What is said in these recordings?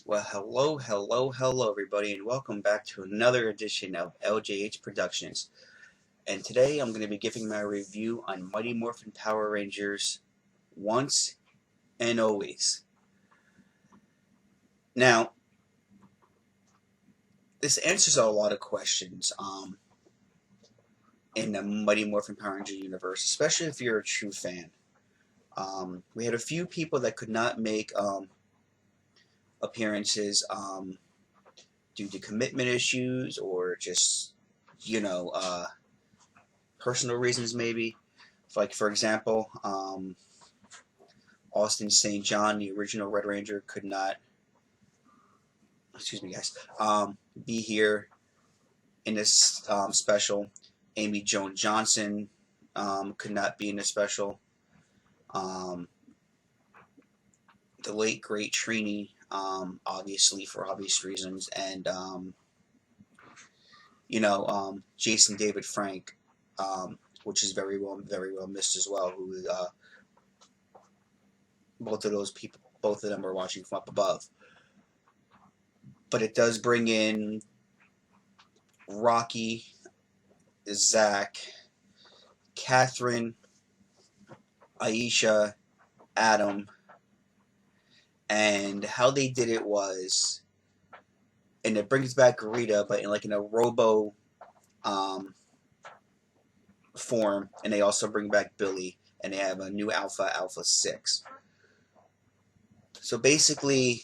Well, hello, everybody, and welcome back to another edition of LJH Productions. And today I'm going to be giving my review on Mighty Morphin Power Rangers Once and Always. Now, this answers a lot of questions in the Mighty Morphin Power Ranger universe, especially if you're a true fan. We had a few people that could not make appearances due to commitment issues or just, you know, personal reasons maybe. Like, for example, Austin St. John, the original Red Ranger, could not, excuse me guys, be here in this special. Amy Jones Johnson could not be in the special. The late, great Trini, obviously for obvious reasons, and, Jason David Frank, which is very well missed as well, who both of those people, both of them are watching from up above. But it does bring in Rocky, Zach, Catherine, Aisha, Adam, and how they did it was, and it brings back Rita, but in a robo form, and they also bring back Billy, and they have a new Alpha 6. So basically,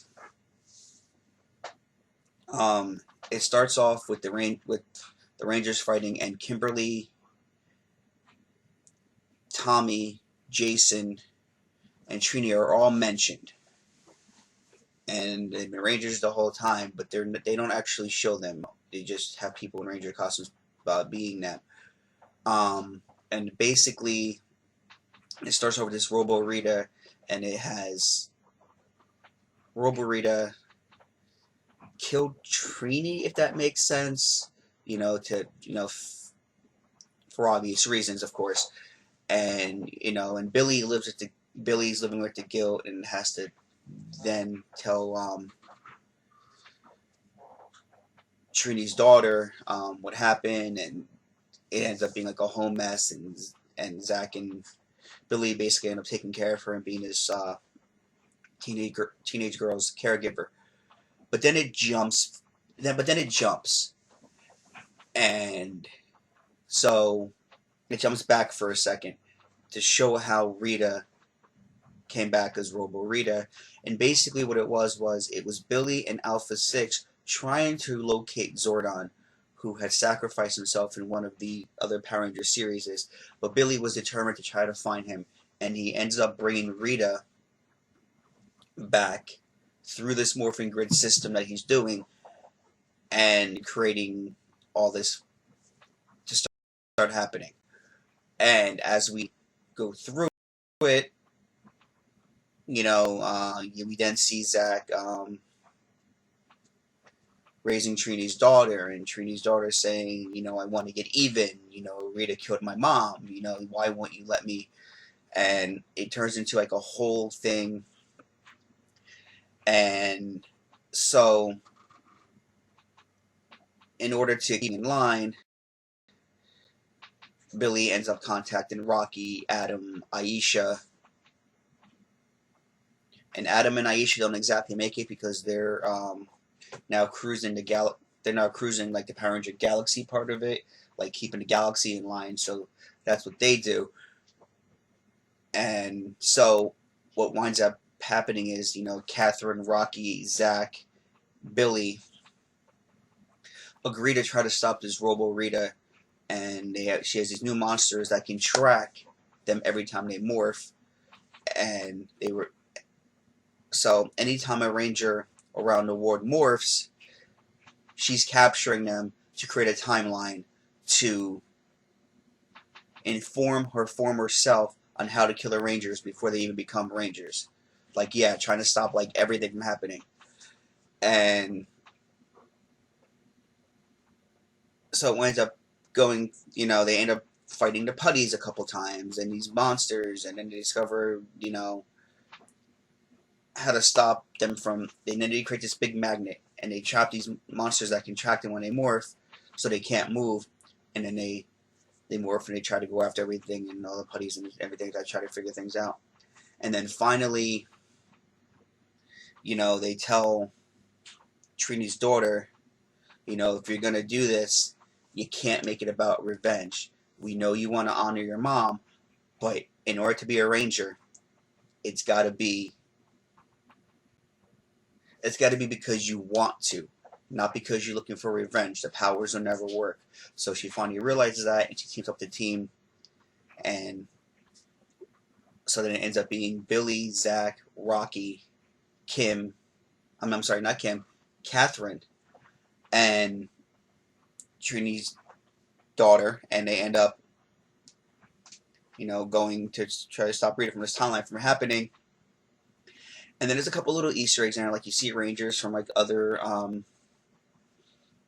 it starts off with the Rangers fighting, and Kimberly, Tommy, Jason, and Trini are all mentioned, and they've been Rangers the whole time, but they don't actually show them. They just have people in Ranger costumes being them. And basically, it starts off with this Robo Rita, and it has Robo Rita killed Trini, if that makes sense. For obvious reasons, of course. And and Billy's living with the guilt and has to then tell Trini's daughter what happened, and it ends up being like a whole mess, and Zach and Billy basically end up taking care of her and being his teenage girl's caregiver. But then it jumps, and so it jumps back for a second to show how Rita came back as Robo Rita, and basically what it was Billy and Alpha 6 trying to locate Zordon, who had sacrificed himself in one of the other Power Ranger series, but Billy was determined to try to find him, and he ends up bringing Rita back through this morphing grid system that he's doing, and creating all this to start happening. And as we go through it, we then see Zach raising Trini's daughter, and Trini's daughter saying, I want to get even, Rita killed my mom, why won't you let me? And it turns into like a whole thing. And so, in order to keep in line, Billy ends up contacting Rocky, Adam, Aisha. And Adam and Aisha don't exactly make it because they're now cruising they're now cruising like the Power Ranger Galaxy part of it, like keeping the galaxy in line. So that's what they do. And so what winds up happening is, Catherine, Rocky, Zach, Billy agree to try to stop this Robo Rita, and she has these new monsters that can track them every time they morph, and so anytime a Ranger around the world morphs, she's capturing them to create a timeline to inform her former self on how to kill the Rangers before they even become Rangers. Trying to stop everything from happening. And so it ends up going, they end up fighting the putties a couple times and these monsters, and then they discover, how to stop them from. They need to create this big magnet, and they trap these monsters that can track them when they morph, so they can't move, and then they morph and they try to go after everything and all the putties and everything. That try to figure things out, and then finally, they tell Trini's daughter, if you're gonna do this, you can't make it about revenge. We know you want to honor your mom, but in order to be a ranger, it's got to be because you want to, not because you're looking for revenge. The powers will never work. So she finally realizes that, and she teams up the team, and so then it ends up being Billy, Zach, Rocky, Kim. I'm sorry, not Kim, Catherine, and Trini's daughter, and they end up, going to try to stop Rita from this timeline from happening. And then there's a couple little Easter eggs in there, like you see Rangers from like other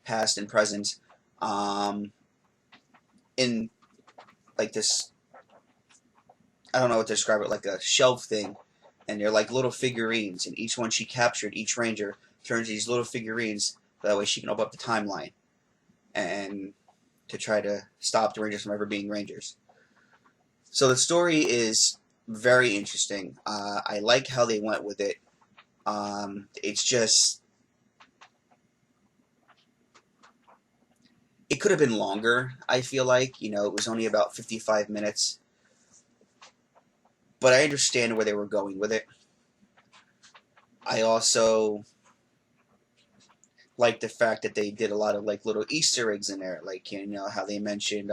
past and present, in like this. I don't know what to describe it, like a shelf thing, and they're like little figurines, and each one she captured, each Ranger turns these little figurines, so that way she can open up the timeline, and to try to stop the Rangers from ever being Rangers. So the story is very interesting. I like how they went with it. It's just, it could have been longer, I feel like. It was only about 55 minutes. But I understand where they were going with it. I also like the fact that they did a lot of like little Easter eggs in there, like how they mentioned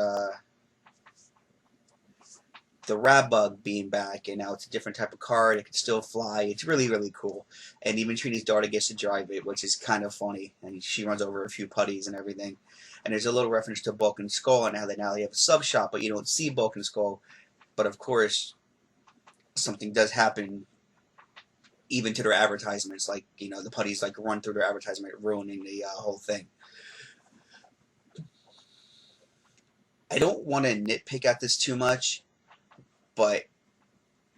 the rat bug being back, and now it's a different type of car. It can still fly. It's really, really cool. And even Trini's daughter gets to drive it, which is kind of funny. And she runs over a few putties and everything. And there's a little reference to Bulk and Skull, and how they have a sub shop, but you don't see Bulk and Skull. But of course, something does happen even to their advertisements, like the putties like run through their advertisement, ruining the whole thing. I don't want to nitpick at this too much, but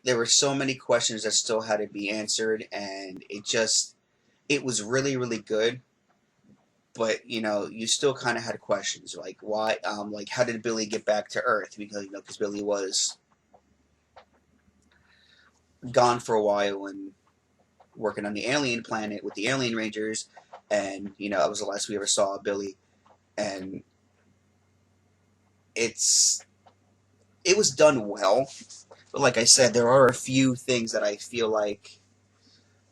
there were so many questions that still had to be answered, and it was really, really good. But you still kind of had questions, like why, like how did Billy get back to Earth? Because Billy was gone for a while and working on the alien planet with the alien rangers, and that was the last we ever saw of Billy. And it was done well, but like I said, there are a few things that I feel like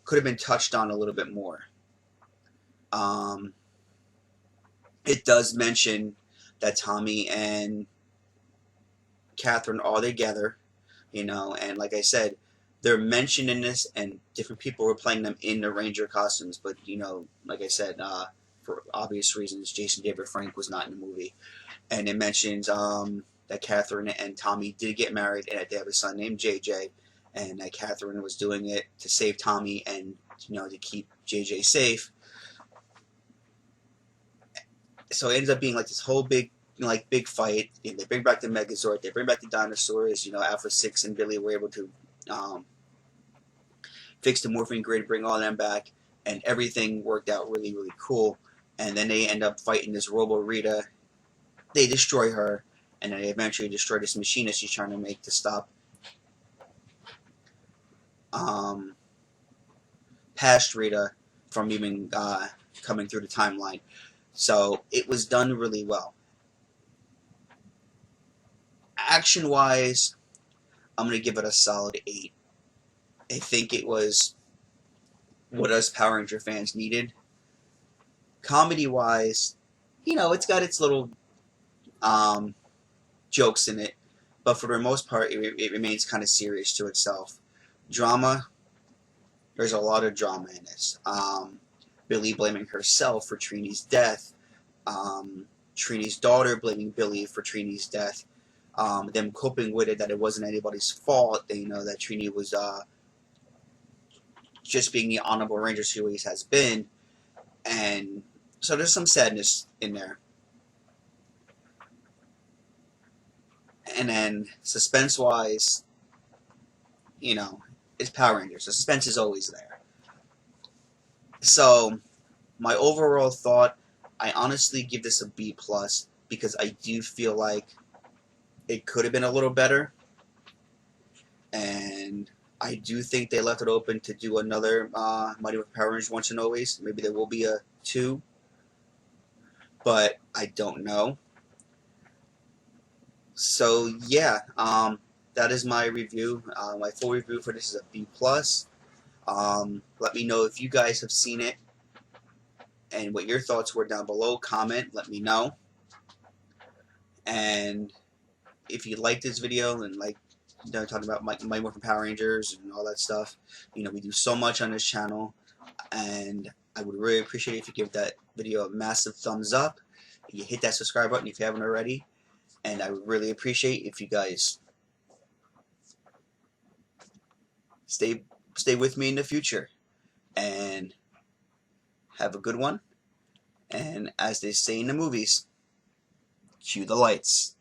could have been touched on a little bit more. It does mention that Tommy and Catherine are together, and like I said, they're mentioned in this, and different people were playing them in the Ranger costumes. But like I said, for obvious reasons, Jason David Frank was not in the movie. And it mentions that Catherine and Tommy did get married, and that they have a son named JJ, and that Catherine was doing it to save Tommy and to keep JJ safe. So it ends up being like this whole big fight. And they bring back the Megazord, they bring back the dinosaurs. Alpha 6 and Billy were able to fix the Morphin grid, bring all them back, and everything worked out really, really cool. And then they end up fighting this Robo Rita. They destroy her, and then they eventually destroy this machine that she's trying to make to stop past Rita from even coming through the timeline. So it was done really well. Action-wise, I'm going to give it a solid 8. I think it was what us Power Ranger fans needed. Comedy-wise, it's got its little jokes in it, but for the most part, it remains kind of serious to itself. Drama, there's a lot of drama in this. Billy blaming herself for Trini's death. Trini's daughter blaming Billy for Trini's death. Them coping with it, that it wasn't anybody's fault. They that Trini was just being the honorable ranger she always has been. And so there's some sadness in there. And then suspense-wise, it's Power Rangers. The suspense is always there. So my overall thought, I honestly give this a B plus because I do feel like it could have been a little better, and I do think they left it open to do another Mighty Morphin Power Rangers Once and Always. Maybe there will be a 2, but I don't know. So yeah, that is my review. My full review for this is a B plus. Let me know if you guys have seen it and what your thoughts were down below. Comment, let me know. And if you like this video and like talking about Mighty Morphin Power Rangers and all that stuff, we do so much on this channel, and I would really appreciate it if you give that video a massive thumbs up. You hit that subscribe button if you haven't already, and I would really appreciate if you guys stay with me in the future, and have a good one. And as they say in the movies, cue the lights.